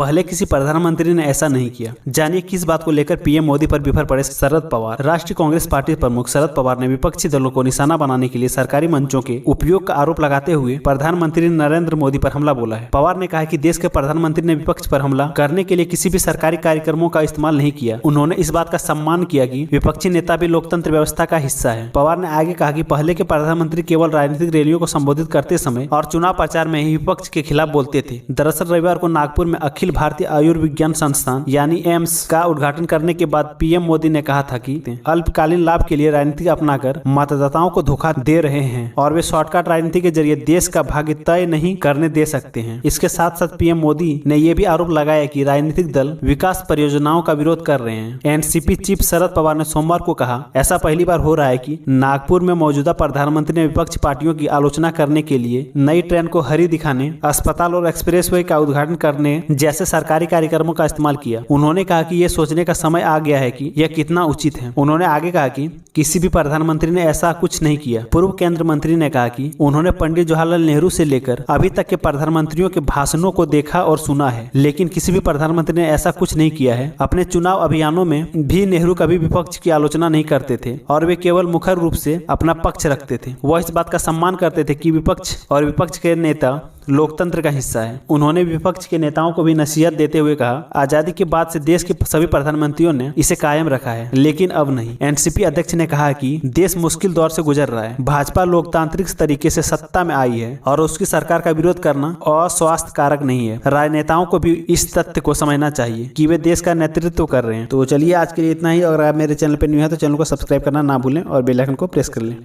पहले किसी प्रधानमंत्री ने ऐसा नहीं किया। जानिए किस बात को लेकर पीएम मोदी पर बिफर पड़े शरद पवार। राष्ट्रीय कांग्रेस पार्टी प्रमुख शरद पवार ने विपक्षी दलों को निशाना बनाने के लिए सरकारी मंचों के उपयोग का आरोप लगाते हुए प्रधानमंत्री नरेंद्र मोदी पर हमला बोला है। पवार ने कहा कि देश के प्रधानमंत्री ने विपक्ष पर हमला करने के लिए किसी भी सरकारी कार्यक्रमों का इस्तेमाल नहीं किया। उन्होंने इस बात का सम्मान किया कि विपक्षी नेता भी लोकतंत्र व्यवस्था का हिस्सा है। पवार ने आगे कहा कि पहले के प्रधानमंत्री केवल राजनीतिक रैलियों को संबोधित करते समय और चुनाव प्रचार में ही विपक्ष के खिलाफ बोलते थे। दरअसल रविवार को नागपुर में अखिल भारतीय आयुर्विज्ञान संस्थान यानी एम्स का उद्घाटन करने के बाद पीएम मोदी ने कहा था कि अल्पकालीन लाभ के लिए राजनीति अपनाकर मतदाताओं को धोखा दे रहे हैं और वे शॉर्टकट राजनीति के जरिए देश का भाग्य तय नहीं करने दे सकते हैं। इसके साथ साथ पीएम मोदी ने यह भी आरोप लगाया कि राजनीतिक दल विकास परियोजनाओं का विरोध कर रहे हैं। एनसीपी चीफ शरद पवार ने सोमवार को कहा, ऐसा पहली बार हो रहा है कि नागपुर में मौजूदा प्रधानमंत्री ने विपक्ष पार्टियों की आलोचना करने के लिए नई ट्रेन को हरी दिखाने, अस्पताल और एक्सप्रेसवे का उद्घाटन करने जैसे सरकारी कार्यक्रमों का इस्तेमाल किया। उन्होंने कहा कि यह सोचने का समय आ गया है कि यह कितना उचित है। उन्होंने आगे कहा कि किसी भी प्रधानमंत्री ने ऐसा कुछ नहीं किया। पूर्व केंद्रीय मंत्री ने कहा कि उन्होंने पंडित जवाहरलाल नेहरू से लेकर अभी तक के प्रधानमंत्रियों के भाषणों को देखा और सुना है, लेकिन किसी भी प्रधानमंत्री ने ऐसा कुछ नहीं किया है। अपने चुनाव अभियानों में भी नेहरू कभी विपक्ष की आलोचना नहीं करते थे और वे केवल मुखर रूप से अपना पक्ष रखते थे। वह इस बात का सम्मान करते थे कि विपक्ष और विपक्ष के नेता लोकतंत्र का हिस्सा है। उन्होंने विपक्ष के नेताओं को भी नसीहत देते हुए कहा, आजादी के बाद से देश के सभी प्रधानमंत्रियों ने इसे कायम रखा है, लेकिन अब नहीं। एनसीपी अध्यक्ष ने कहा कि देश मुश्किल दौर से गुजर रहा है। भाजपा लोकतांत्रिक तरीके से सत्ता में आई है और उसकी सरकार का विरोध करना अस्वास्थ्य कारक नहीं है। राजनेताओं को भी इस तथ्य को समझना चाहिए कि वे देश का नेतृत्व कर रहे हैं। तो चलिए आज के लिए इतना ही। अगर आप मेरे चैनल पर न्यू है तो चैनल को सब्सक्राइब करना ना भूलें और बेल आइकन को प्रेस कर लें।